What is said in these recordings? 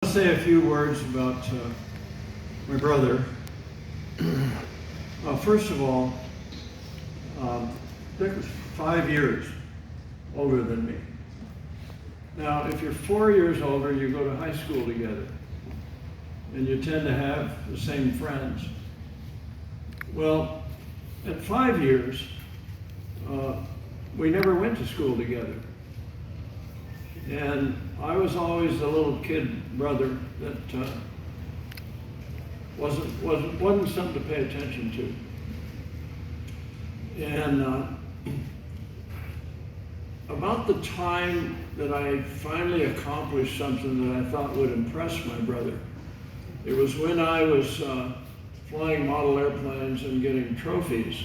to say a few words about my brother. First of all, Dick was 5 years older than me. Now, if you're 4 years older, you go to high school together, and you tend to have the same friends. Well, at 5 years, we never went to school together. And I was always the little kid brother that wasn't something to pay attention to. And about the time that I finally accomplished something that I thought would impress my brother, it was when I was flying model airplanes and getting trophies,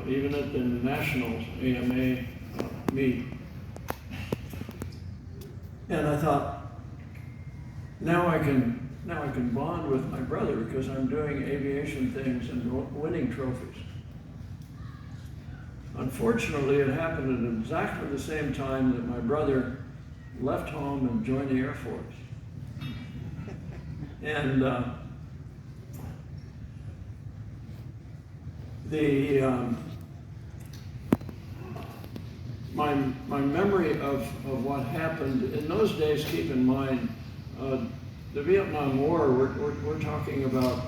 even at the national EAA meet. And I thought, now I can bond with my brother because I'm doing aviation things and winning trophies. Unfortunately, it happened at exactly the same time that my brother left home and joined the Air Force. And my memory of what happened in those days, keep in mind, the Vietnam War, we're talking about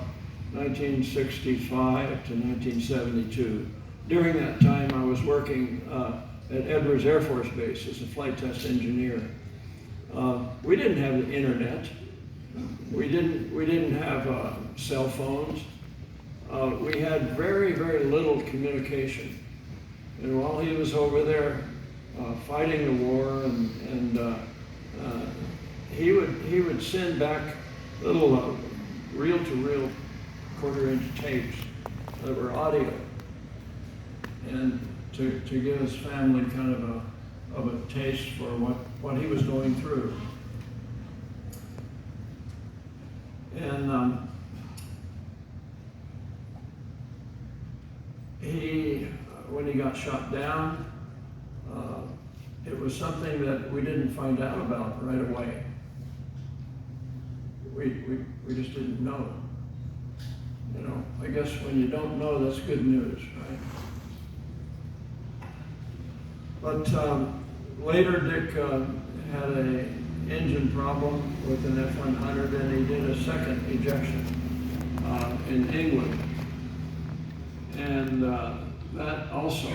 1965 to 1972. During that time, I was working at Edwards Air Force Base as a flight test engineer. We didn't have the internet. We didn't have cell phones. We had very, very little communication. And while he was over there fighting the war, and he would send back little reel-to-reel quarter-inch tapes that were audio, and to give his family kind of a taste for what he was going through. And when he got shot down, it was something that we didn't find out about right away. We just didn't know. You know, I guess when you don't know, that's good news, right? But later, Dick had an engine problem with an F-100, and he did a second ejection in England. And that also,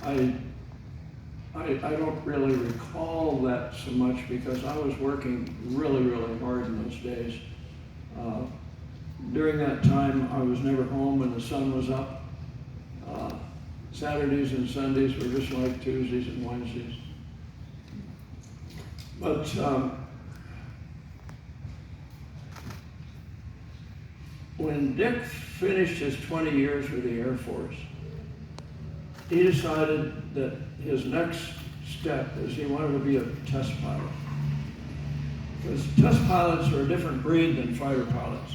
I don't really recall that so much because I was working really, really hard in those days. During that time, I was never home when the sun was up. Saturdays and Sundays were just like Tuesdays and Wednesdays. But when Dick finished his 20 years with the Air Force, he decided that his next step is he wanted to be a test pilot. Because test pilots are a different breed than fighter pilots.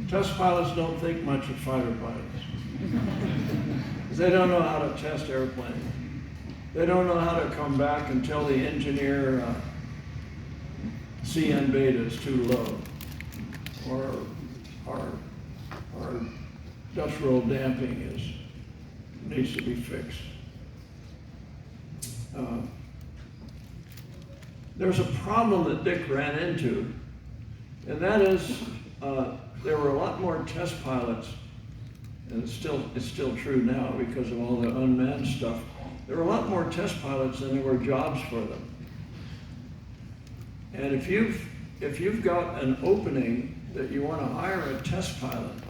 Test pilots don't think much of fighter pilots. They don't know how to test airplanes. They don't know how to come back and tell the engineer CN beta is too low, or Dutch roll damping needs to be fixed. There's a problem that Dick ran into, and that is there were a lot more test pilots, and it's still true now because of all the unmanned stuff. There were a lot more test pilots than there were jobs for them. And if you've got an opening that you want to hire a test pilot,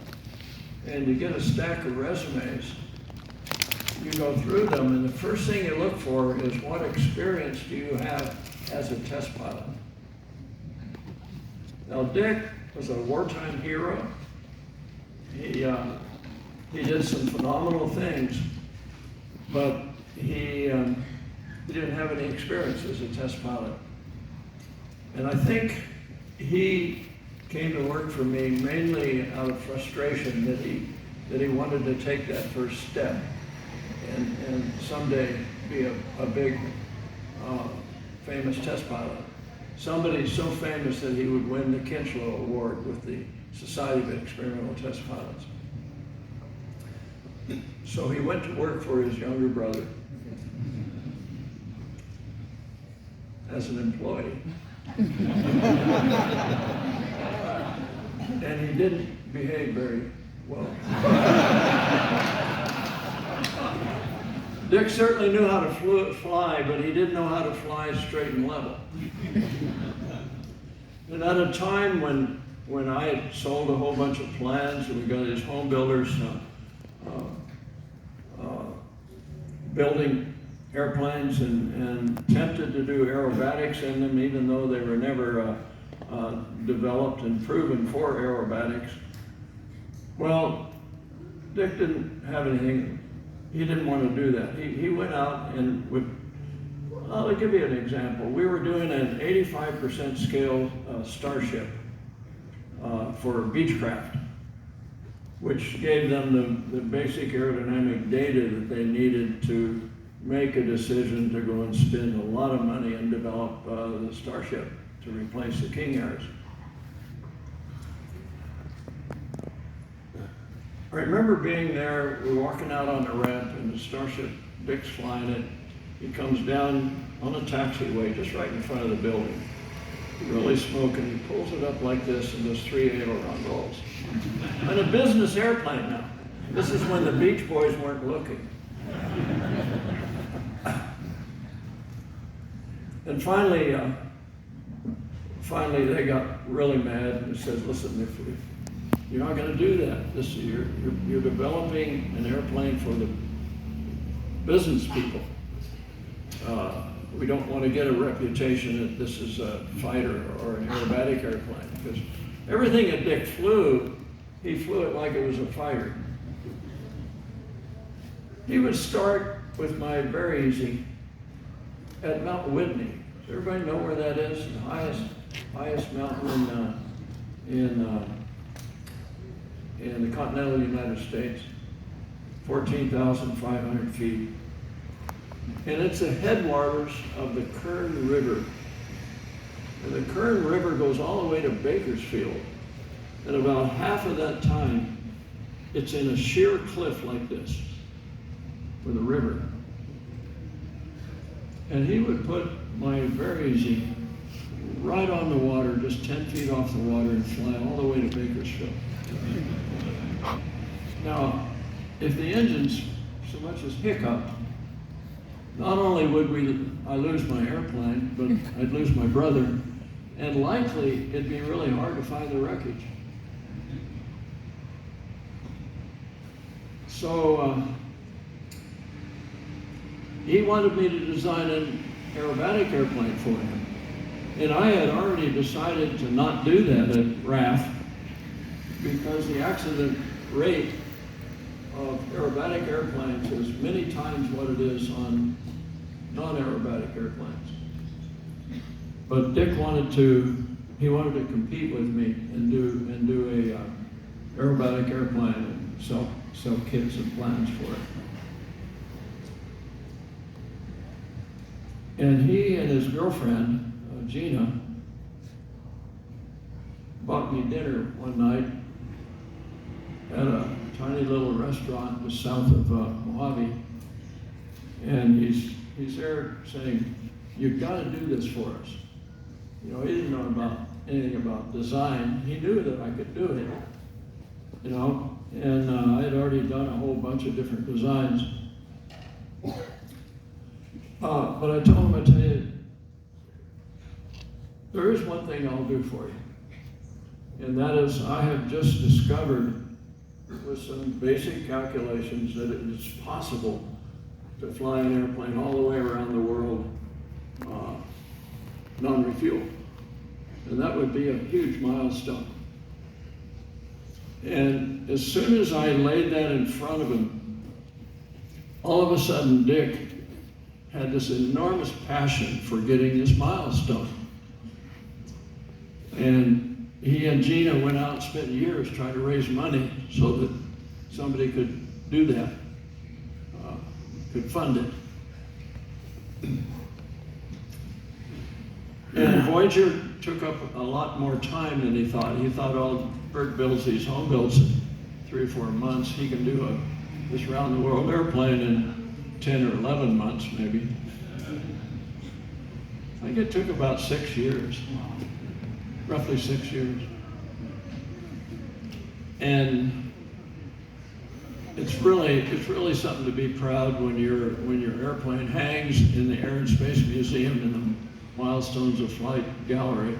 and you get a stack of resumes, you go through them, and the first thing you look for is what experience do you have as a test pilot. Now, Dick was a wartime hero. He did some phenomenal things, but he didn't have any experience as a test pilot. And I think he came to work for me mainly out of frustration that he wanted to take that first step and someday be a big famous test pilot. Somebody so famous that he would win the Kinchlow Award with the Society of Experimental Test Pilots. So he went to work for his younger brother as an employee. And he didn't behave very well. Dick certainly knew how to fly, but he didn't know how to fly straight and level. And at a time when I had sold a whole bunch of plans, and we got these home builders building airplanes and tempted to do aerobatics in them, even though they were never developed and proven for aerobatics. Well, Dick didn't have anything. He didn't want to do that. He went out and would, I'll give you an example. We were doing an 85% scale Starship for Beechcraft, which gave them the basic aerodynamic data that they needed to make a decision to go and spend a lot of money and develop the Starship to replace the King Airs. I remember being there, we're walking out on the ramp and the Starship, Dick's flying it. He comes down on a taxiway just right in front of the building. Really smoking, he pulls it up like this and does 3 aileron rolls. On a business airplane now. This is when the Beach Boys weren't looking. And finally they got really mad and said, listen, if you're not going to do that. You're developing an airplane for the business people. We don't want to get a reputation that this is a fighter or an aerobatic airplane, because everything that Dick flew, he flew it like it was a fighter. He would start with my very easy at Mount Whitney. Does everybody know where that is? The highest mountain in the continental United States, 14,500 feet. And it's the headwaters of the Kern River. And the Kern River goes all the way to Bakersfield. And about half of that time, it's in a sheer cliff like this for the river. And he would put my very easy right on the water, just 10 feet off the water, and fly all the way to Bakersfield. Now, if the engines so much as hiccup, not only would I lose my airplane, but I'd lose my brother, and likely it'd be really hard to find the wreckage. So he wanted me to design an aerobatic airplane for him. And I had already decided to not do that at RAF because the accident rate of aerobatic airplanes is many times what it is on non-aerobatic airplanes. But Dick wanted to compete with me and do a aerobatic airplane and sell kits and plans for it. And he and his girlfriend, Gina, bought me dinner one night at a tiny little restaurant just south of Mojave. And he's there saying, "You've got to do this for us." You know, he didn't know anything about design. He knew that I could do it, you know, and I had already done a whole bunch of different designs. But I told him, I tell you, there is one thing I'll do for you. And that is, I have just discovered with some basic calculations that it is possible to fly an airplane all the way around the world non-refueled. And that would be a huge milestone. And as soon as I laid that in front of him, all of a sudden Dick had this enormous passion for getting this milestone. And he and Gina went out and spent years trying to raise money so that somebody could do that, could fund it. And Voyager took up a lot more time than he thought. He thought, oh, Burt builds these home builds in 3 or 4 months. He can do this round-the-world airplane in 10 or 11 months, maybe. I think it took about 6 years, roughly 6 years. And it's really something to be proud when your airplane hangs in the Air and Space Museum in the Milestones of Flight Gallery.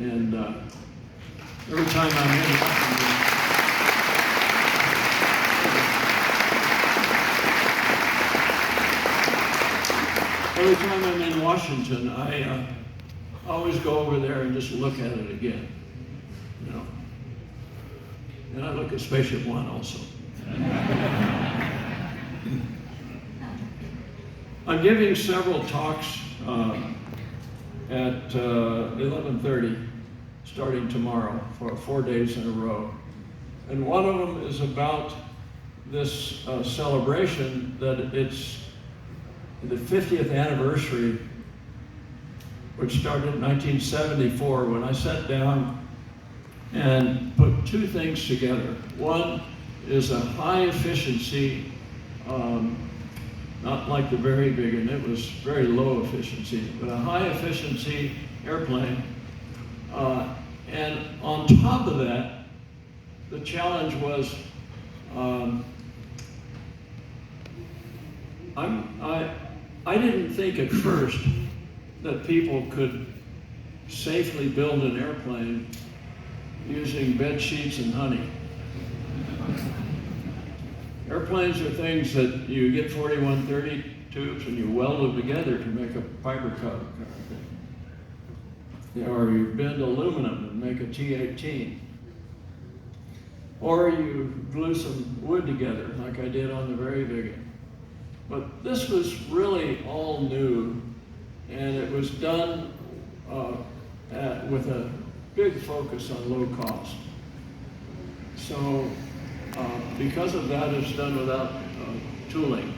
And every time I'm in Washington, I always go over there and just look at it again, you know. And I look at Spaceship One also. I'm giving several talks at 11:30, starting tomorrow, for 4 days in a row. And one of them is about this celebration that it's the 50th anniversary, which started in 1974, when I sat down and put two things together. One is a high efficiency, not like the very big, and it was very low efficiency, but a high efficiency airplane. And on top of that, the challenge was, I didn't think at first that people could safely build an airplane using bed sheets and honey. Airplanes are things that you get 4130 tubes and you weld them together to make a fiber cover. Or you bend aluminum and make a T-18. Or you glue some wood together, like I did on the very big one. But this was really all new, and it was done with a big focus on low cost. So because of that, it's done without tooling.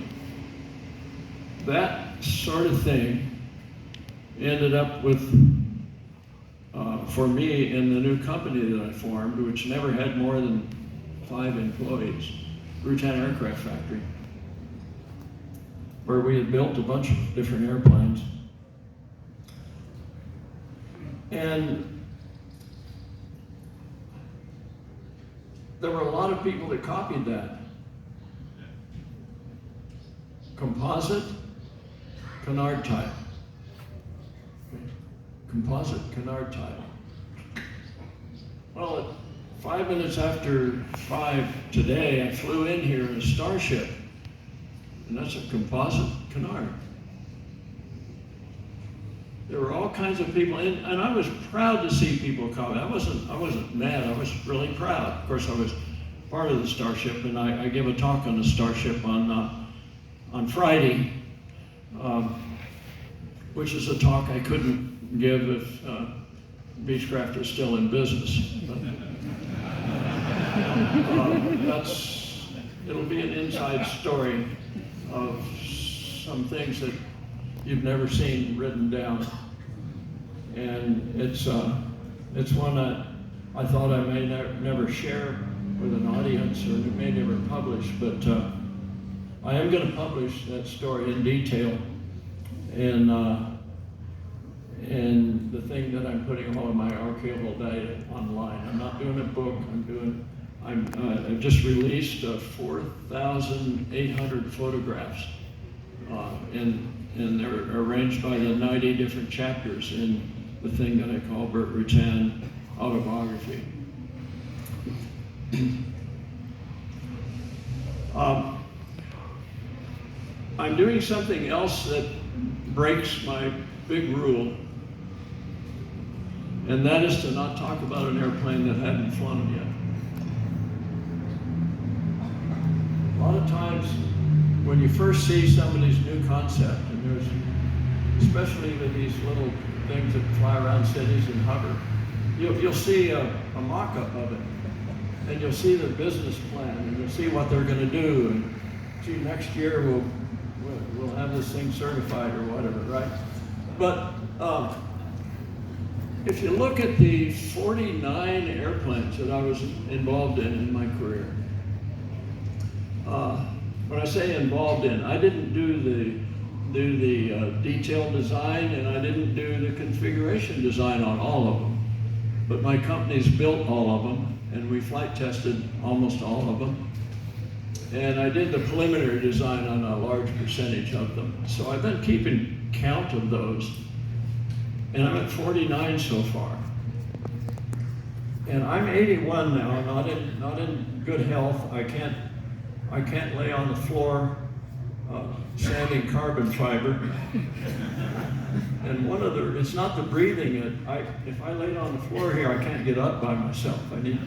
That sort of thing ended up with, for me, in the new company that I formed, which never had more than 5 employees, Ruttan Aircraft Factory, where we had built a bunch of different airplanes. And there were a lot of people that copied that. Composite, canard type. Composite, canard type. Well, at 5 minutes after 5 today, I flew in here in a Starship, and that's a composite canard. There were all kinds of people, and I was proud to see people copy. I wasn't mad. I was really proud. Of course, I was part of the Starship, and I gave a talk on the Starship on Friday, which is a talk I couldn't give if Beechcraft is still in business. But, it'll be an inside story of some things that you've never seen written down, and it's one that I thought I may never share with an audience, or may never publish, but I am going to publish that story in detail, and the thing that I'm putting all of my archival data online. I'm not doing a book. I've just released 4,800 photographs, and they're arranged by the 90 different chapters in the thing that I call Burt Ruttan Autobiography. I'm doing something else that breaks my big rule, and that is to not talk about an airplane that hadn't flown yet. A lot of times, when you first see somebody's new concept, and there's, especially with these little things that fly around cities and hover, you'll see a mock-up of it, and you'll see their business plan, and you'll see what they're going to do, and gee, next year we'll have this thing certified or whatever, right? But if you look at the 49 airplanes that I was involved in my career, when I say involved in, I didn't do the detailed design, and I didn't do the configuration design on all of them. But my companies built all of them, and we flight tested almost all of them. And I did the preliminary design on a large percentage of them. So I've been keeping count of those, and I'm at 49 so far. And I'm 81 now, not in good health. I can't lay on the floor sanding carbon fiber. And it's not the breathing. If I laid on the floor here, I can't get up by myself. I need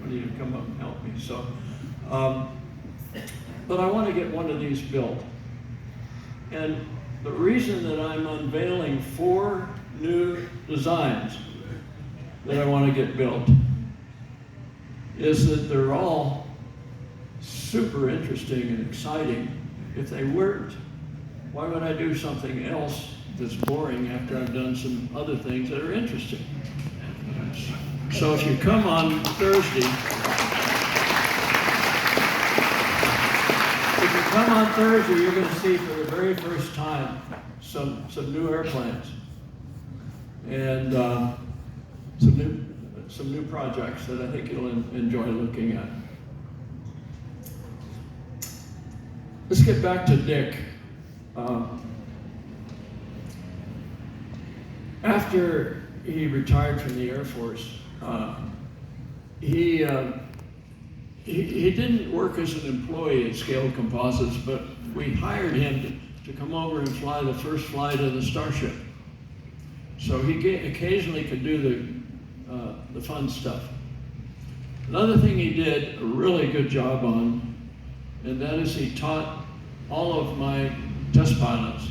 to come up and help me. So, but I want to get one of these built. And the reason that I'm unveiling 4 new designs that I want to get built is that they're all super interesting and exciting. If they weren't, why would I do something else that's boring after I've done some other things that are interesting? So if you come on Thursday, you're going to see for the very first time some new airplanes and some new projects that I think you'll enjoy looking at. Let's get back to Dick. After he retired from the Air Force, he didn't work as an employee at Scaled Composites, but we hired him to come over and fly the first flight of the Starship. So he occasionally could do the fun stuff. Another thing he did a really good job on, and that is he taught all of my test pilots,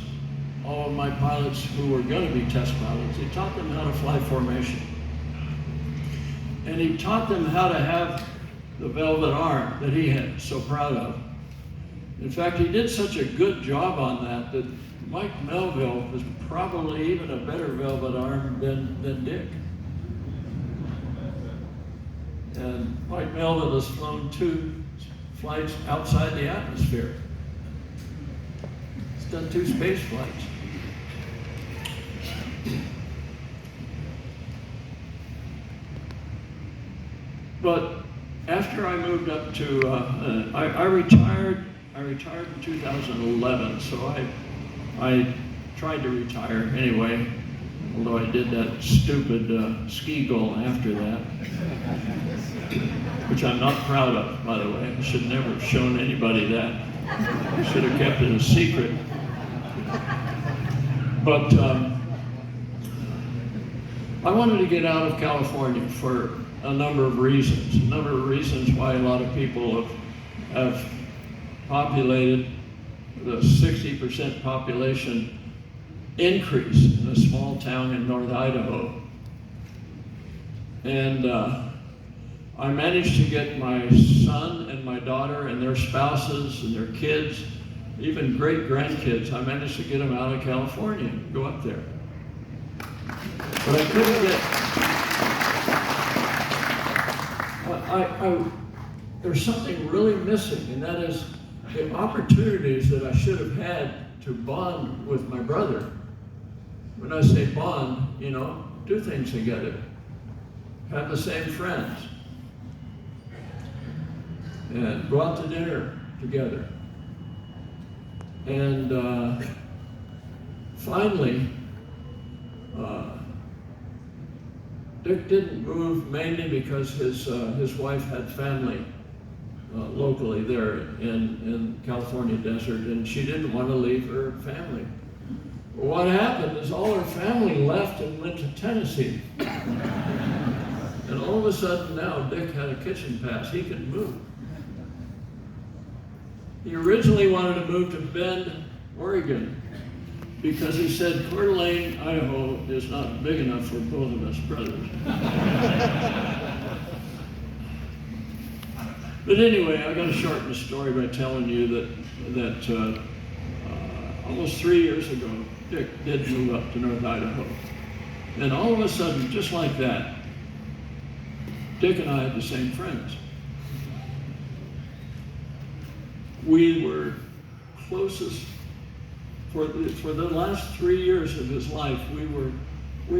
all of my pilots who were going to be test pilots, he taught them how to fly formation. And he taught them how to have the velvet arm that he had so proud of. In fact, he did such a good job on that Mike Melville was probably even a better velvet arm than Dick. And Mike Melville has flown 2 flights outside the atmosphere. He's done 2 space flights. But after I moved up to, I retired in 2011, so I tried to retire anyway, although I did that stupid ski goal after that, which I'm not proud of, by the way. I should never have shown anybody that. I should have kept it a secret. But I wanted to get out of California for a number of reasons why a lot of people have populated the 60% population increase in a small town in North Idaho. And I managed to get my son and my daughter and their spouses and their kids, even great-grandkids, I managed to get them out of California and go up there. But I couldn't get... there's something really missing, and that is the opportunities that I should have had to bond with my brother. When I say bond, do things together, have the same friends, and go out to dinner together. And finally, Dick didn't move mainly because his wife had family locally there in California desert, and she didn't want to leave her family. But what happened is all her family left and went to Tennessee. And all of a sudden now Dick had a kitchen pass. He could move. He originally wanted to move to Bend, Oregon, because he said Coeur d'Alene, Idaho is not big enough for both of us brothers. But anyway, I got to shorten the story by telling you that almost 3 years ago, Dick did move up to North Idaho. And all of a sudden, just like that, Dick and I had the same friends. We were closest for the last 3 years of his life. We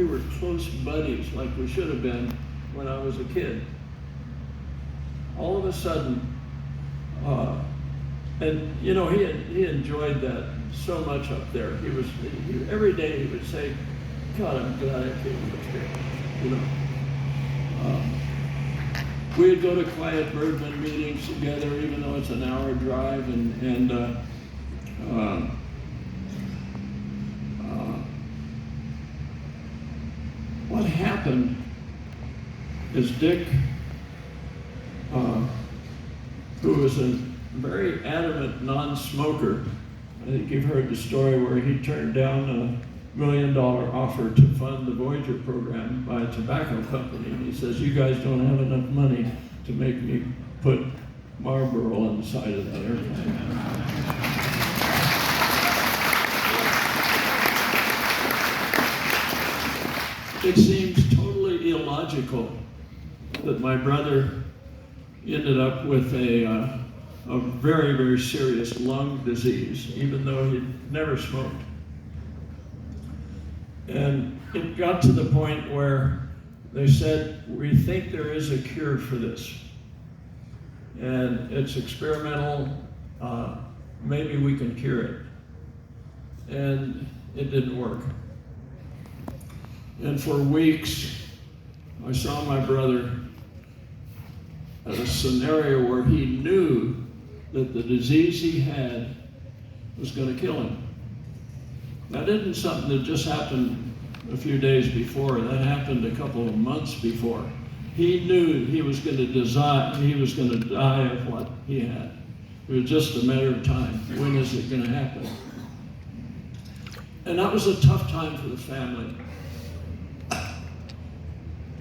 were close buddies, like we should have been when I was a kid. All of a sudden, and you know, he enjoyed that so much up there. Every day he would say, "God, I'm glad I came up here." You know. We'd go to Quiet Birdman meetings together, even though it's an hour drive, what happened is Dick, who was a very adamant non-smoker, I think you've heard the story where he turned down $1 million offer to fund the Voyager program by a tobacco company. And he says, "You guys don't have enough money to make me put Marlboro on the side of that airplane." It seems totally illogical that my brother ended up with a very, very serious lung disease, even though he'd never smoked. And it got to the point where they said, "We think there is a cure for this. And it's experimental, maybe we can cure it." And it didn't work. And for weeks, I saw my brother at a scenario where he knew that the disease he had was going to kill him. That isn't something that just happened a few days before. That happened a couple of months before. He knew he was going to die of what he had. It was just a matter of time. When is it going to happen? And that was a tough time for the family.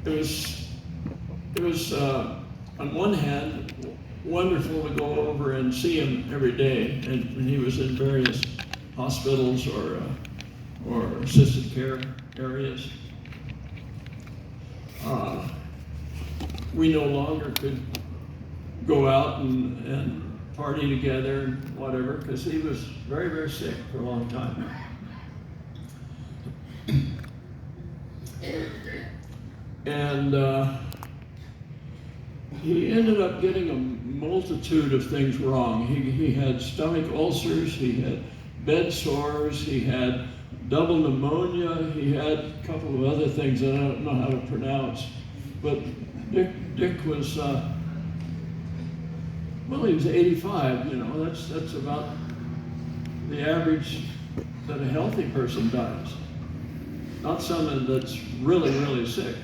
It was on one hand, wonderful to go over and see him every day, and he was in various hospitals or assisted care areas. We no longer could go out and party together and whatever, because he was very, very sick for a long time. And he ended up getting a multitude of things wrong. He had stomach ulcers, he had bed sores, he had double pneumonia, he had a couple of other things that I don't know how to pronounce. But Dick was, well, he was 85, you know, that's about the average that a healthy person dies. Not someone that's really, really sick.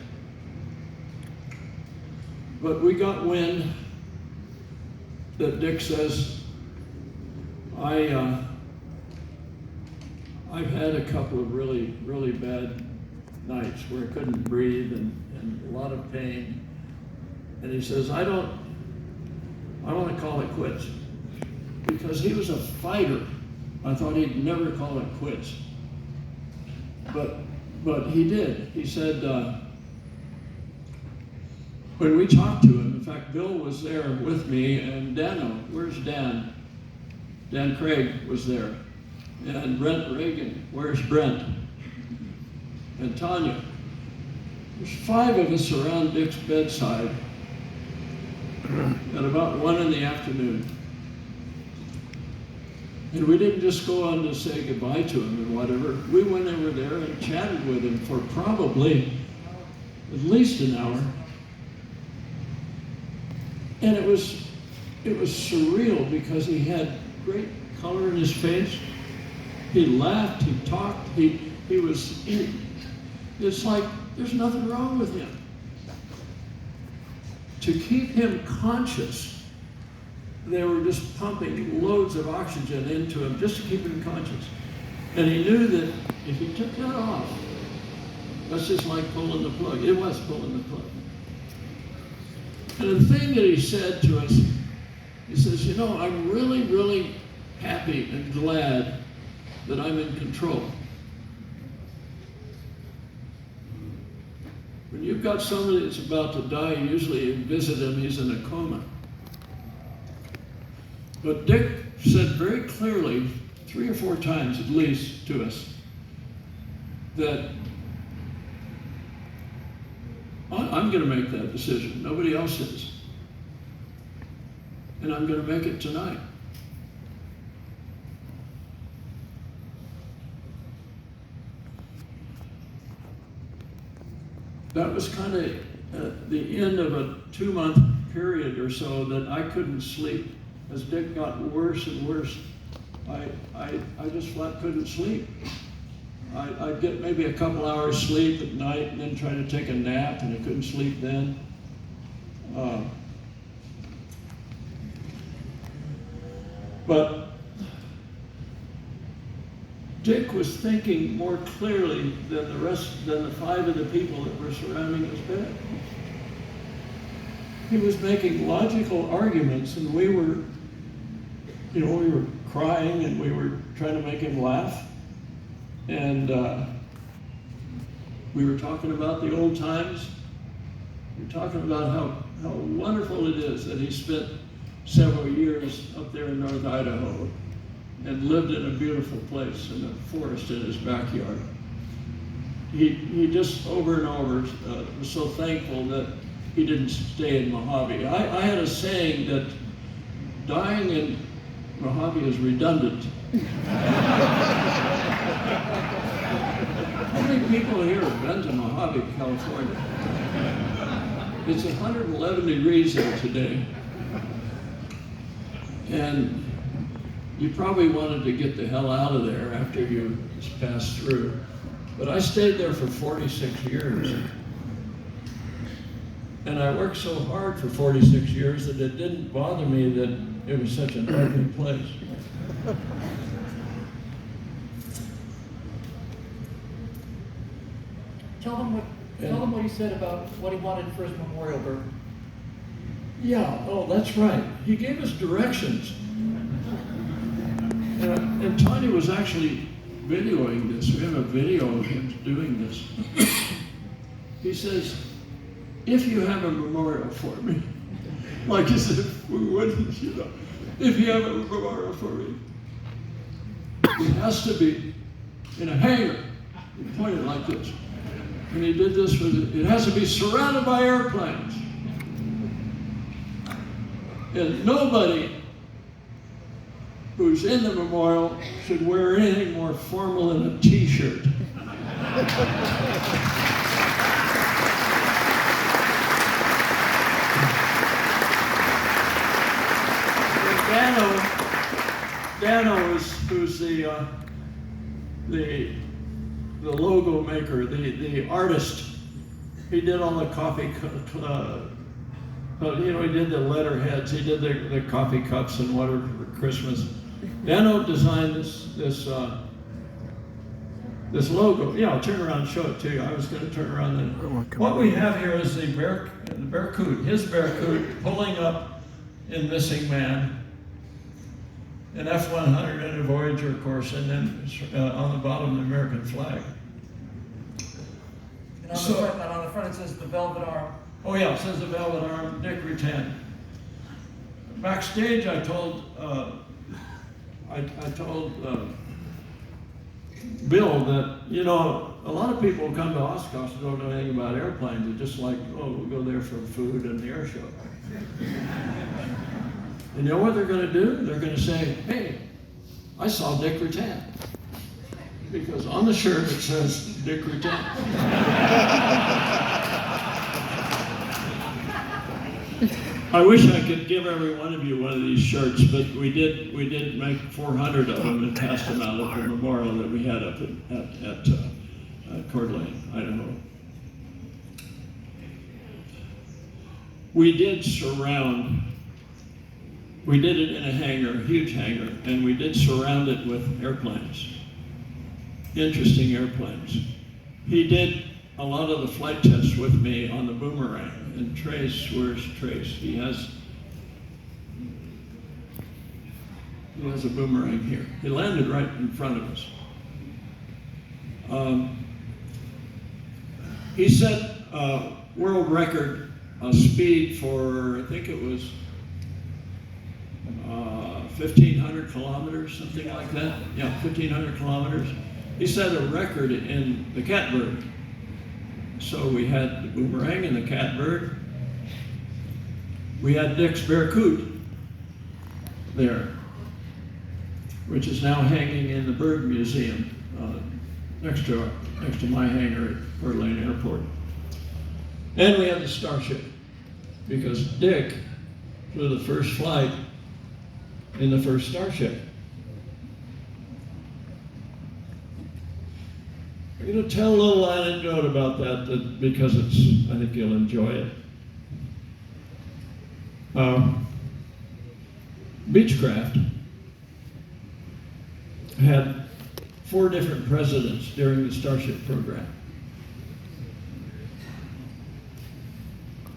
But we got wind that Dick says, I've had a couple of really, really bad nights where I couldn't breathe and a lot of pain. And he says, I want to call it quits. Because he was a fighter. I thought he'd never call it quits. But he did. He said, when we talked to him, in fact, Bill was there with me, and where's Dan? Dan Craig was there. And Brent Reagan, where's Brent? And Tanya. There's 5 of us around Dick's bedside at about 1 in the afternoon. And we didn't just go on to say goodbye to him and whatever. We went over there and chatted with him for probably at least an hour. And it was surreal because he had great color in his face. He laughed, he talked, it's like there's nothing wrong with him. To keep him conscious, they were just pumping loads of oxygen into him just to keep him conscious. And he knew that if he took that off, that's just like pulling the plug. It was pulling the plug. And the thing that he said to us, he says, you know, I'm really, really happy and glad that I'm in control. When you've got somebody that's about to die, usually you visit him, he's in a coma. But Dick said very clearly, 3 or 4 times at least to us, that I'm going to make that decision. Nobody else is. And I'm going to make it tonight. That was kind of the end of a 2-month period or so that I couldn't sleep. As Dick got worse and worse, I just flat couldn't sleep. I'd get maybe a couple hours sleep at night and then try to take a nap, and I couldn't sleep then. But Dick was thinking more clearly than the 5 of the people that were surrounding his bed. He was making logical arguments, and we were crying, and we were trying to make him laugh. And we were talking about the old times. We were talking about how wonderful it is that he spent several years up there in North Idaho and lived in a beautiful place in a forest in his backyard. He just over and over was so thankful that he didn't stay in Mojave. I had a saying that dying in Mojave is redundant. How many people here have been to Mojave, California? It's 111 degrees there today. And you probably wanted to get the hell out of there after you passed through. But I stayed there for 46 years. And I worked so hard for 46 years that it didn't bother me that it was such an ugly place. Tell them what he said about what he wanted for his memorial, Burt. Yeah, oh, that's right. He gave us directions. And Tanya was actually videoing this. We have a video of him doing this. He says, if you have a memorial for me, like as if we wouldn't, you know, if you have a memorial for me, it has to be in a hangar. He pointed like this. And he did this with it has to be surrounded by airplanes. And nobody who's in the memorial should wear anything more formal than a t-shirt. Dano who's the logo maker, the artist. He did all the coffee, he did the letterheads. He did the coffee cups and whatever for Christmas. Dano designed this logo. Yeah, I'll turn around and show it to you. I was going to turn around then. What we have here is the Bearcoot, his Bearcoot pulling up in Missing Man, an F-100 and a Voyager, of course, and then on the bottom the American flag. And on the front it says the Velvet Arm. Oh yeah, it says the Velvet Arm, Dick Ruttan. Backstage, I told Bill that, a lot of people come to Oshkosh and don't know anything about airplanes. They're just like, oh, we'll go there for food and the air show. And you know what they're going to do? They're going to say, hey, I saw Dick Ruttan. Because on the shirt it says Dick Ruttan. I wish I could give every one of you one of these shirts, but we did make 400 of them and passed them out at the memorial that we had up at Coeur d'Alene, Idaho. We did it in a hangar, a huge hangar, and we did surround it with airplanes, interesting airplanes. He did a lot of the flight tests with me on the Boomerang. And Trace, where's Trace? He has a Boomerang here. He landed right in front of us. He said, world record speed for, I think it was 1,500 kilometers, something like that. Yeah, 1,500 kilometers. He set a record in the catbird. So we had the boomerang and the catbird. We had Dick's Barracuda there, which is now hanging in the Bird Museum next to my hangar at Coeur d'Alene Airport. And we had the Starship, because Dick flew the first flight in the first Starship. I'm going to tell a little anecdote about that because I think you'll enjoy it. Beechcraft had 4 different presidents during the Starship program.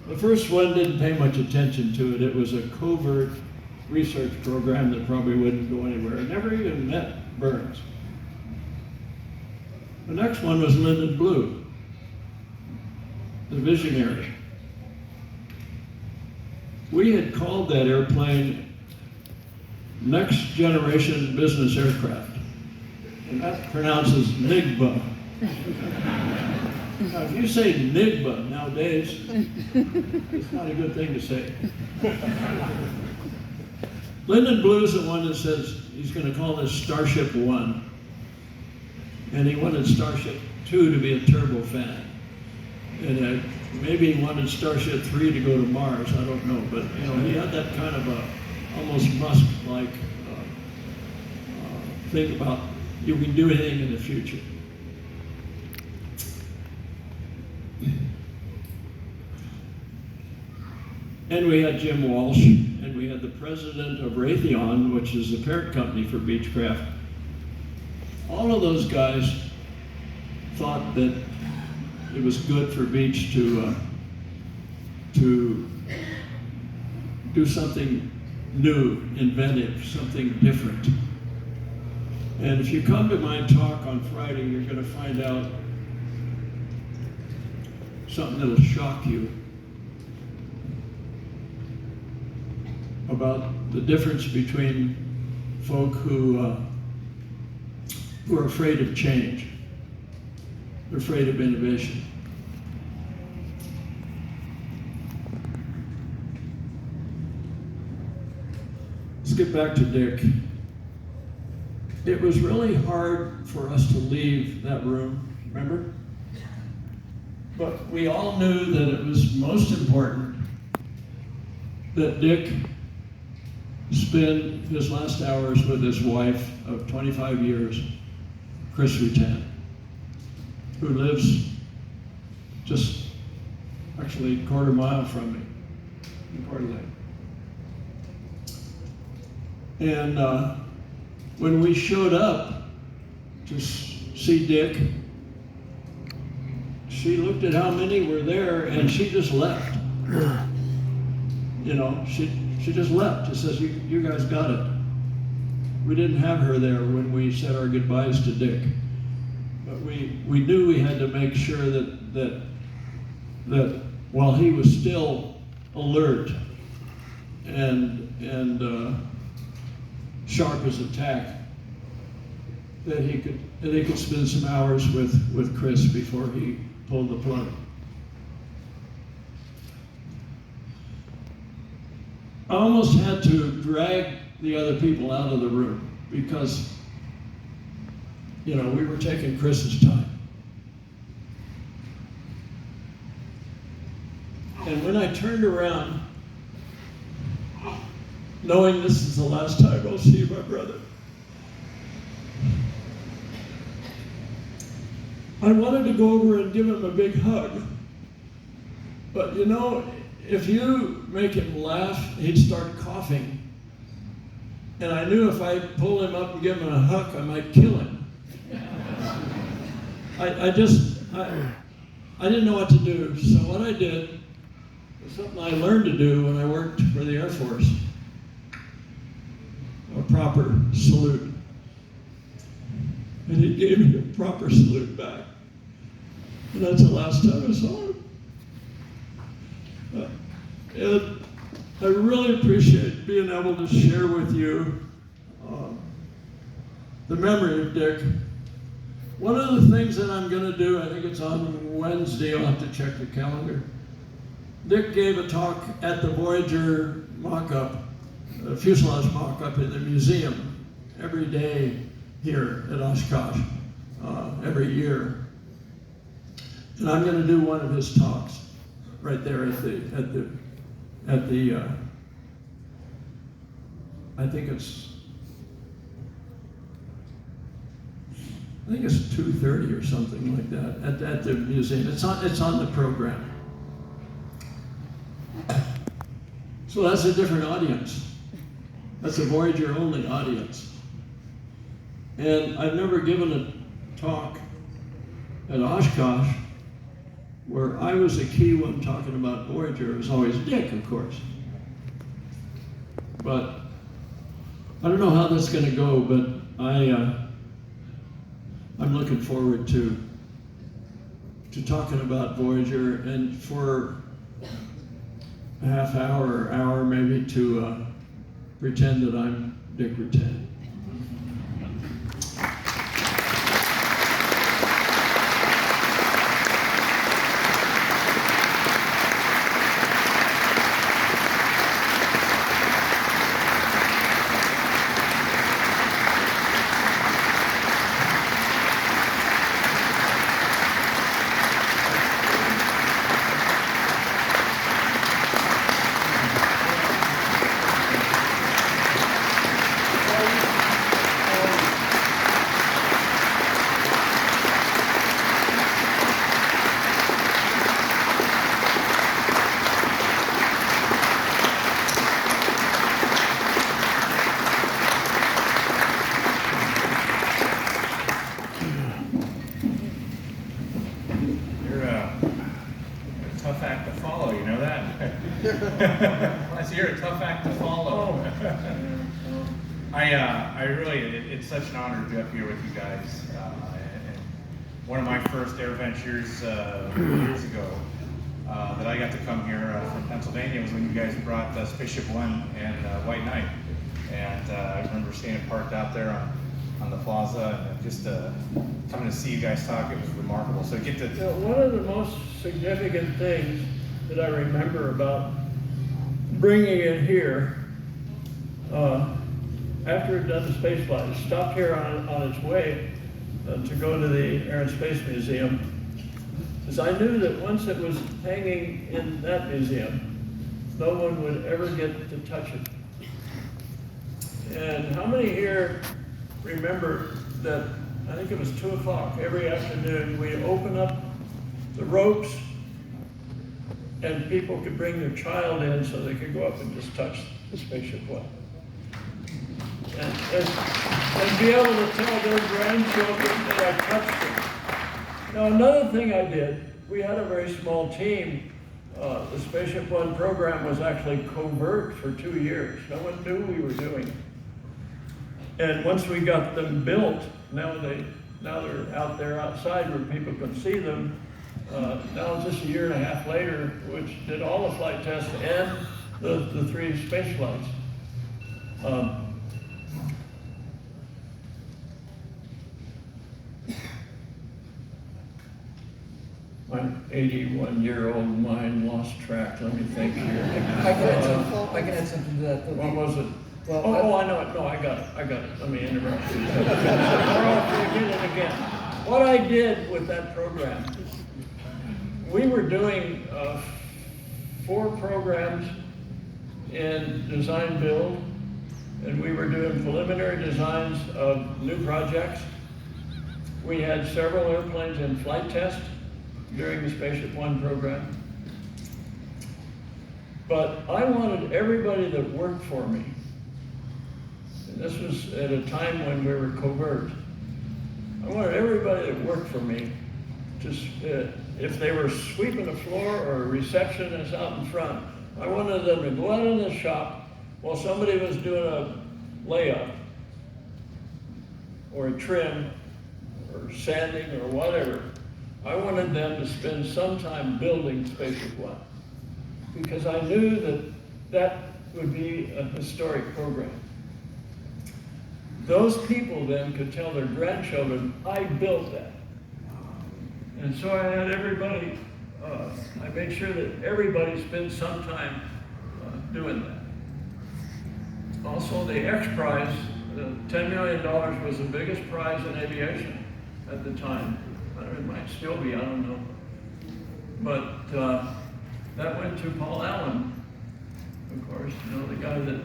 The first one didn't pay much attention to it. It was a covert research program that probably wouldn't go anywhere. I never even met Burns. The next one was Lyndon Blue, the visionary. We had called that airplane Next Generation Business Aircraft, and that pronounces NIGBA. Now, if you say NIGBA nowadays, it's not a good thing to say. Lyndon Blue's the one that says he's going to call this Starship 1. And he wanted Starship 2 to be a turbofan. And maybe he wanted Starship 3 to go to Mars, I don't know. But he had that kind of a almost Musk-like thing about you can do anything in the future. And we had Jim Walsh, and we had the president of Raytheon, which is the parent company for Beechcraft. All of those guys thought that it was good for Beech to do something new, inventive, something different. And if you come to my talk on Friday, you're going to find out something that'll shock you about the difference between folk who are afraid of change. They're afraid of innovation. Let's get back to Dick. It was really hard for us to leave that room, remember? But we all knew that it was most important that Dick spend his last hours with his wife of 25 years, Chris Ruttan, who lives just actually a quarter mile from me in Coeur d'Alene. And when we showed up to see Dick, she looked at how many were there and she just left. She just left. She says, you guys got it. We didn't have her there when we said our goodbyes to Dick. But we knew we had to make sure that while he was still alert and sharp as a tack, that he could spend some hours with Chris before he pulled the plug. I almost had to drag the other people out of the room because, we were taking Chris's time. And when I turned around, knowing this is the last time I'll see my brother, I wanted to go over and give him a big hug. But if you make him laugh, he'd start coughing. And I knew if I pulled him up and give him a hug, I might kill him. I didn't know what to do. So what I did was something I learned to do when I worked for the Air Force. A proper salute. And he gave me a proper salute back. And that's the last time I saw him. And I really appreciate being able to share with you the memory of Dick. One of the things that I'm going to do, I think it's on Wednesday, I'll have to check the calendar. Dick gave a talk at the Voyager mock-up, fuselage mock-up in the museum every day here at Oshkosh, every year. And I'm going to do one of his talks right there at the I think it's 2:30 or something like that at the museum. It's on the program. So that's a different audience. That's a Voyager only audience. And I've never given a talk at Oshkosh where I was the key one talking about Voyager. It was always Dick, of course. But I don't know how that's going to go, but I'm looking forward to talking about Voyager, and for a half hour or hour maybe to pretend that I'm Dick Ruttan. You're a tough act to follow. I really, it's such an honor to be up here with you guys. And one of my first air ventures years ago that I got to come here from Pennsylvania was when you guys brought Spaceship One and White Knight. And I remember seeing it parked out there on the plaza, and just coming to see you guys talk, it was remarkable. So get to... One of the most significant things that I remember about bringing it here, after it had done the space flight, it stopped here on its way to go to the Air and Space Museum, because I knew that once it was hanging in that museum, no one would ever get to touch it. And how many here remember that, I think it was 2 o'clock every afternoon, we open up the ropes and people could bring their child in so they could go up and just touch the Spaceship One. And be able to tell their grandchildren that I touched them. Now, another thing I did, we had a very small team. The Spaceship One program was actually covert for 2 years. No one knew we were doing it. And once we got them built, now they're out there outside where people can see them. Now just a year and a half later, which did all the flight tests and the 3 space flights. My 81-year-old mind lost track. Let me think here. I can add something to that. What was it? Well, I know it. No, I got it. Let me interrupt you. Again. What I did with that program, we were doing 4 programs in design build, and we were doing preliminary designs of new projects. We had several airplanes in flight test during the Spaceship One program. But I wanted everybody that worked for me, and this was at a time when we were covert, I wanted everybody that worked for me to, if they were sweeping the floor or a receptionist out in front, I wanted them to go out in the shop while somebody was doing a layup or a trim or sanding or whatever. I wanted them to spend some time building Spaceship One. because I knew that that would be a historic program. Those people then could tell their grandchildren, I built that. And so I had everybody, I made sure that everybody spends some time doing that. Also, the X Prize, the $10 million was the biggest prize in aviation at the time. It might still be, I don't know. But that went to Paul Allen, of course, you know, the guy that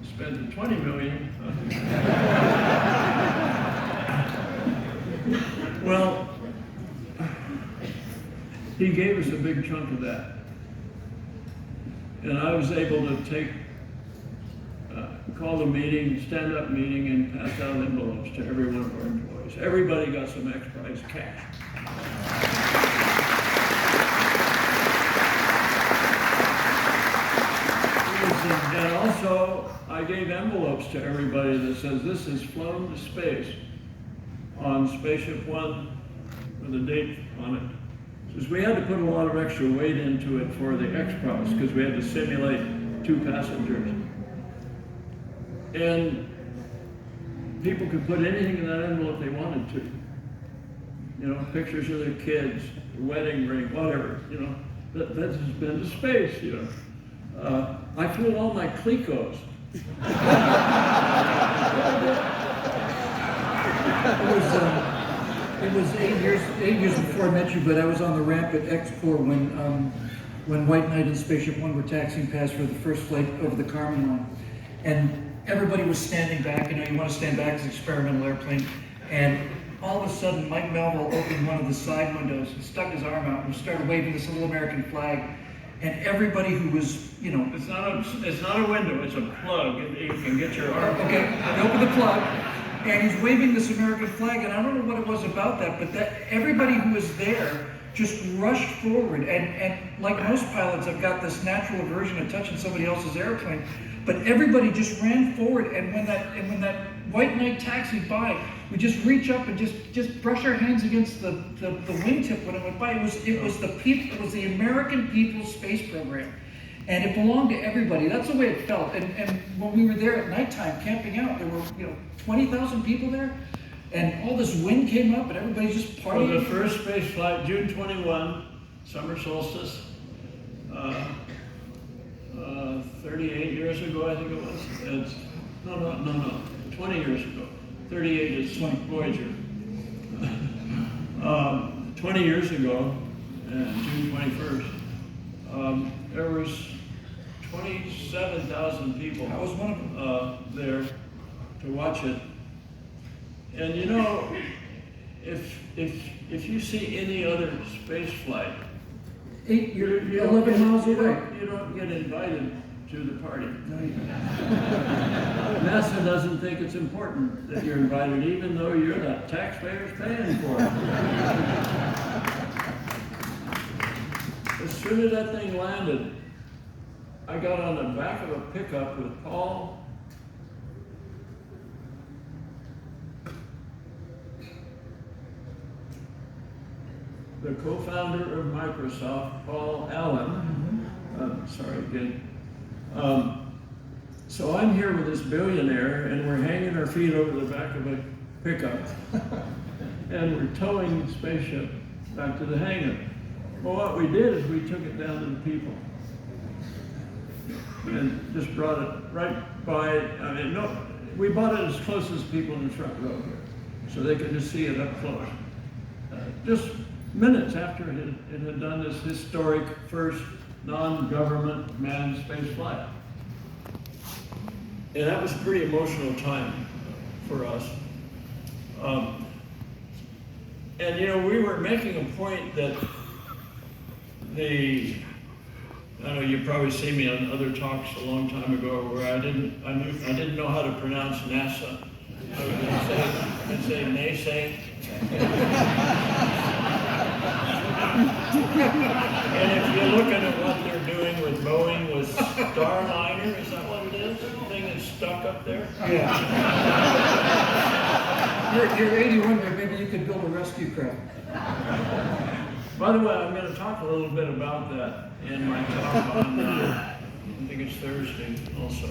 spent the $20 million. Well, he gave us a big chunk of that. And I was able to take, call a meeting, stand-up meeting, and pass out envelopes to every one of our employees. Everybody got some X Prize cash. And also, I gave envelopes to everybody that says, this is flown to space on Spaceship One with a date on it. Because we had to put a lot of extra weight into it for the X Prize, because we had to simulate 2 passengers. And people could put anything in that envelope they wanted to. You know, pictures of their kids, wedding ring, whatever, you know. That has been to space, you know. I flew all my Clicos. It was 8 years before I met you, but I was on the ramp at X4 when White Knight and Spaceship One were taxiing past for the first flight over the Kármán line. And everybody was standing back, you know, you want to stand back as an experimental airplane. And all of a sudden, Mike Melville opened one of the side windows and stuck his arm out and started waving this little American flag. And everybody who was, you know... It's not a window, it's a plug, and you can get your arm. Okay, they opened the plug, and he's waving this American flag, and I don't know what it was about that, but that everybody who was there just rushed forward. And like most pilots, I've got this natural aversion to touching somebody else's airplane, but everybody just ran forward, and when that White Knight taxied by, we just reach up and just brush our hands against the wingtip when it went by. It was the American People's Space Program, and it belonged to everybody. That's the way it felt. And when we were there at nighttime camping out, there were 20,000 people there, and all this wind came up, and everybody's just partying. Well, the first space flight, June 21, summer solstice. 38 years ago, I think it was. No, 20 years ago. 38 is Voyager. 20 years ago, June 21st, there was 27,000 people. I was one of them. There to watch it. And you know, if you see any other space flight, You're 11 miles away. You don't get invited to the party. No, you don't. NASA doesn't think it's important that you're invited, even though you're the taxpayers paying for it. As soon as that thing landed, I got on the back of a pickup with Paul. The co-founder of Microsoft, Paul Allen. Sorry again. So I'm here with this billionaire, and we're hanging our feet over the back of a pickup, and we're towing the spaceship back to the hangar. Well, what we did is we took it down to the people, and just brought it right by. I mean, no, we bought it as close as people in the front row here, so they could just see it up close. Just minutes after it had done this historic first non-government manned space flight. And that was a pretty emotional time for us. And you know, we were making a point that I know you've probably seen me on other talks a long time ago where I didn't know how to pronounce NASA. I'd say naysay. And if you're looking at what they're doing with Boeing with Starliner, is that what it is? The thing that's stuck up there? Yeah. You're 81, but maybe you could build a rescue craft. By the way, I'm going to talk a little bit about that in my talk on, I think it's Thursday also.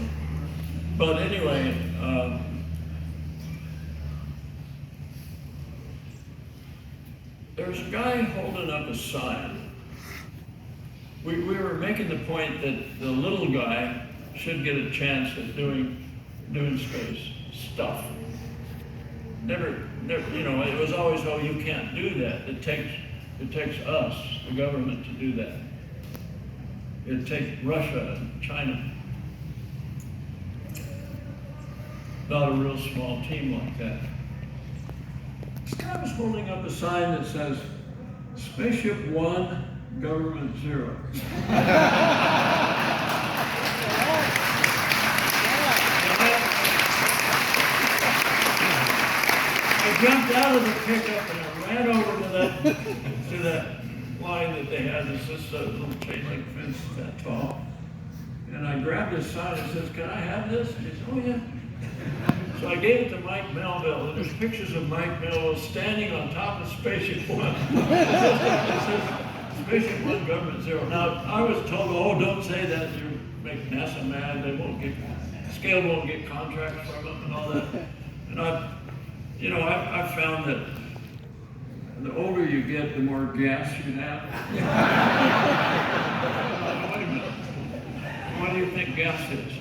But anyway, there's a guy holding up a sign. We were making the point that the little guy should get a chance at doing space stuff. Never, you know, it was always, oh, you can't do that. It takes us, the government, to do that. It takes Russia and China. Not a real small team like that. This guy was holding up a sign that says, Spaceship 1, Government 0. I jumped out of the pickup and I ran over to that line that they had. It's just a little chain link fence that tall. And I grabbed his sign and says, can I have this? He said, oh yeah. So I gave it to Mike Melville, and there's pictures of Mike Melville standing on top of Spaceship 1. It says, Spaceship 1, Government 0. Now, I was told, oh, don't say that, you make NASA mad, they won't get, Scale won't get contracts from them and all that. And I've found that the older you get, the more gas you have. Wait a minute. What do you think gas is?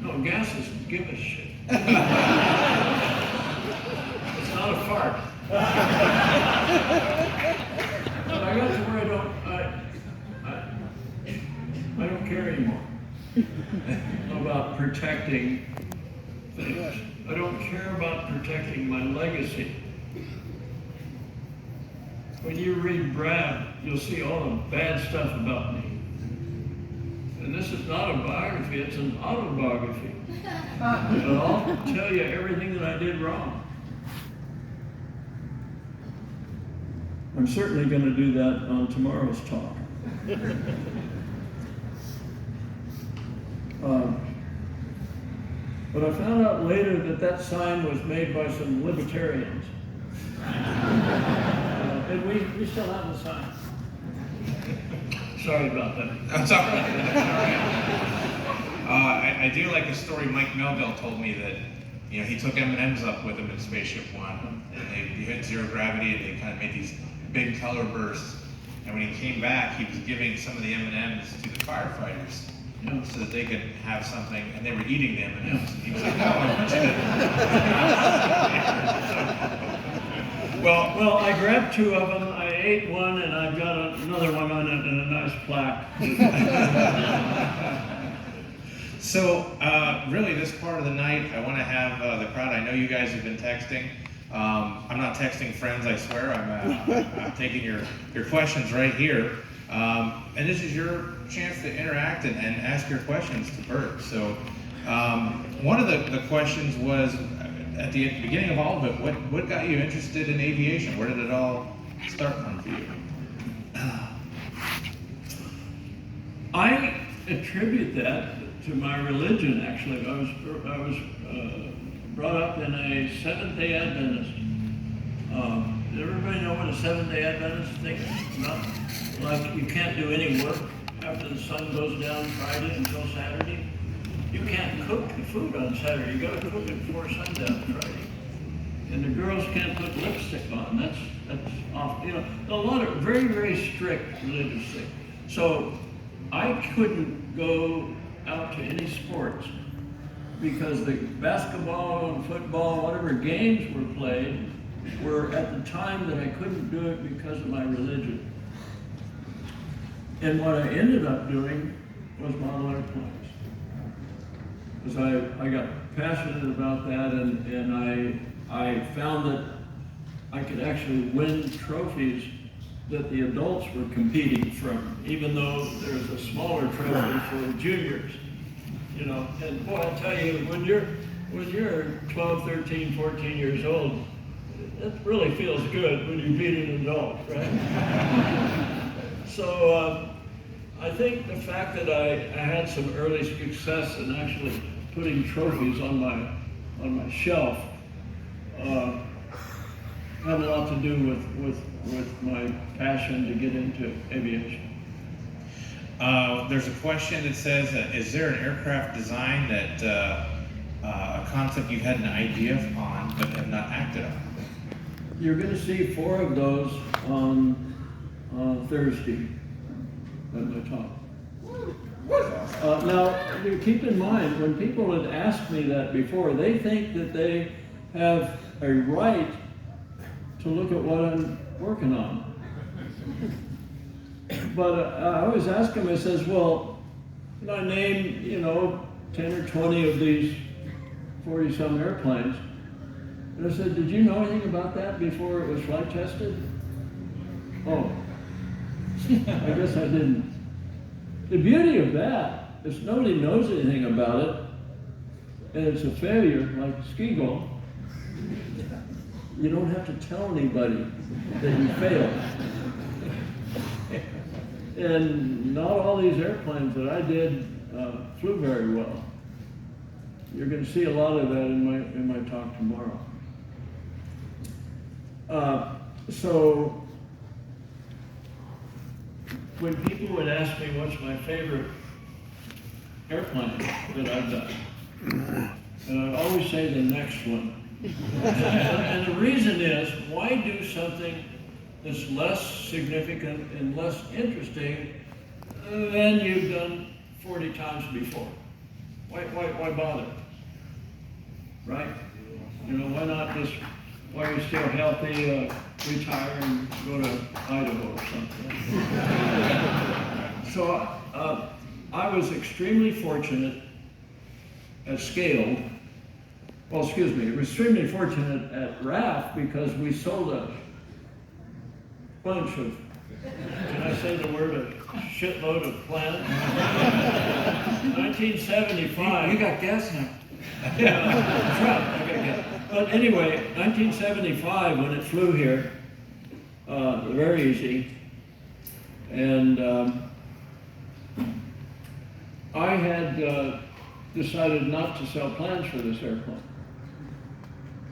No, gas is give a shit. It's not a fart. But I got to where I don't care anymore about protecting things. I don't care about protecting my legacy. When you read Brad, you'll see all the bad stuff about me. And this is not a biography, it's an autobiography. But I'll tell you everything that I did wrong. I'm certainly going to do that on tomorrow's talk. But I found out later that sign was made by some libertarians. And we still have the sign. Sorry about that. That's all right. I do like a story Mike Melville told me that, you know, he took M&Ms up with him in Spaceship One, and they hit zero gravity, and they kind of made these big color bursts. And when he came back, he was giving some of the M&Ms to the firefighters, so that they could have something, and they were eating the M&Ms. And he was like, "No, I want you to." Well, I grabbed 2 of them. I ate one, and I've got another one on it and a nice plaque. So, really, this part of the night, I want to have the crowd. I know you guys have been texting. I'm not texting friends, I swear. I'm taking your questions right here. And this is your chance to interact and ask your questions to Burt. So, one of the questions was, at the beginning of all of it, what got you interested in aviation? Where did it all start from for you? I attribute that to my religion, actually. I was brought up in a Seventh-day Adventist. Does everybody know what a Seventh-day Adventist thinks about? Like, you can't do any work after the sun goes down Friday until Saturday. You can't cook the food on Saturday. You got to cook it before sundown Friday. And the girls can't put lipstick on. That's off. You know, a lot of very, very strict religious things. So I couldn't go out to any sports because the basketball and football, whatever games were played, were at the time that I couldn't do it because of my religion. And what I ended up doing was model airplanes. Because I got passionate about that, and I found that I could actually win trophies that the adults were competing from, even though there's a smaller trophy for juniors. You know, and boy, I tell you, when you're 12, 13, 14 years old, it really feels good when you beat an adult, right? So I think the fact that I had some early success in actually putting trophies on my shelf had a lot to do with my passion to get into aviation. There's a question that says, is there an aircraft design that a concept you've had an idea on but have not acted on? You're going to see 4 of those on Thursday at my talk. Now, you keep in mind, when people had asked me that before, they think that they have a right to look at what I'm working on. But I always ask them, I says, well, I named, 10 or 20 of these 40-some airplanes. And I said, did you know anything about that before it was flight tested? Oh, I guess I didn't. The beauty of that is nobody knows anything about it, and it's a failure like Skigel. You don't have to tell anybody that you failed. And not all these airplanes that I did flew very well. You're going to see a lot of that in my talk tomorrow. So when people would ask me what's my favorite airplane that I've done, and I'd always say the next one. And the reason is, why do something that's less significant and less interesting than you've done 40 times before? Why bother? Right? Why not just, while you're still healthy, retire and go to Idaho or something? So I was extremely fortunate at Scale. Well, excuse me, extremely fortunate at RAF because we sold a bunch of, can I say the word, a shitload of plants? 1975. You got gas now. Yeah, that's right, I got gas. But anyway, 1975, when it flew here, very easy, and I had decided not to sell plans for this airplane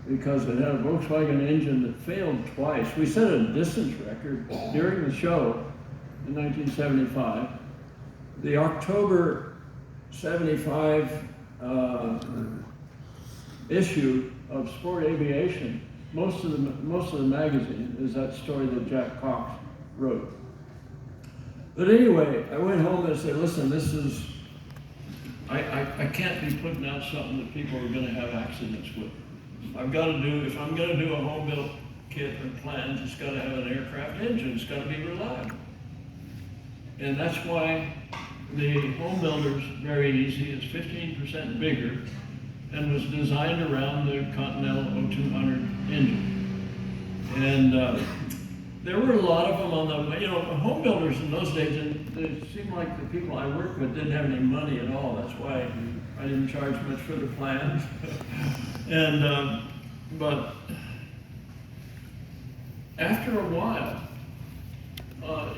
because it had a Volkswagen engine that failed twice. We set a distance record during the show in 1975. The October 75 issue of Sport Aviation, most of the magazine is that story that Jack Cox wrote. But anyway, I went home and I said, listen, this is, I can't be putting out something that people are going to have accidents with. I've got to do, if I'm going to do a home built kit or plans, it's got to have an aircraft engine. It's got to be reliable. And that's why the home builder's very easy. It's 15% bigger and was designed around the Continental 0200 engine. And there were a lot of them on the, home builders in those days, and it seemed like the people I worked with didn't have any money at all. That's why I didn't charge much for the plans. And, but after a while,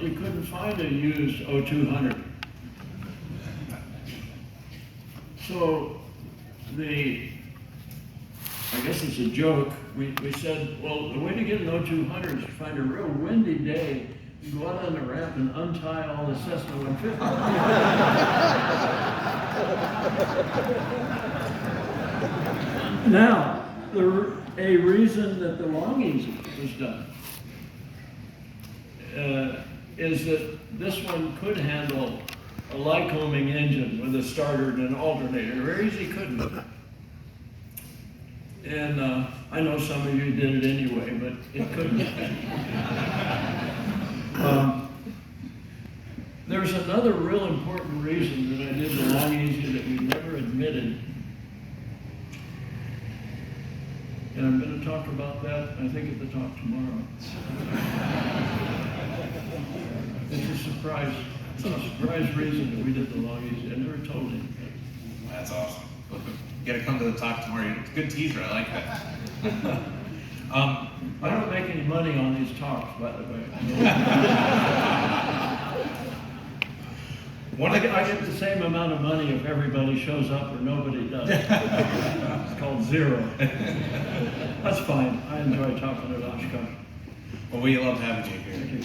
you couldn't find a used 0200. So I guess it's a joke, we said, well, the way to get an 0200 is to find a real windy day, you go out on the ramp and untie all the Cessna 150. Now, a reason that the Long Easy was done is that this one could handle a Lycoming engine with a starter and an alternator, whereas he couldn't. And I know some of you did it anyway, but it couldn't. There's another real important reason that I did the Long Easy that we never admitted. And I'm going to talk about that, I think, at the talk tomorrow. It's a surprise. It's a surprise reason that we did the Long Easy. I never told him. That's awesome. You gotta come to the talk tomorrow. It's a good teaser, I like that. I don't make any money on these talks, by the way. I get the same amount of money if everybody shows up or nobody does. It's called zero. That's fine. I enjoy talking at Oshkosh. Well, we love having you here. Thank you.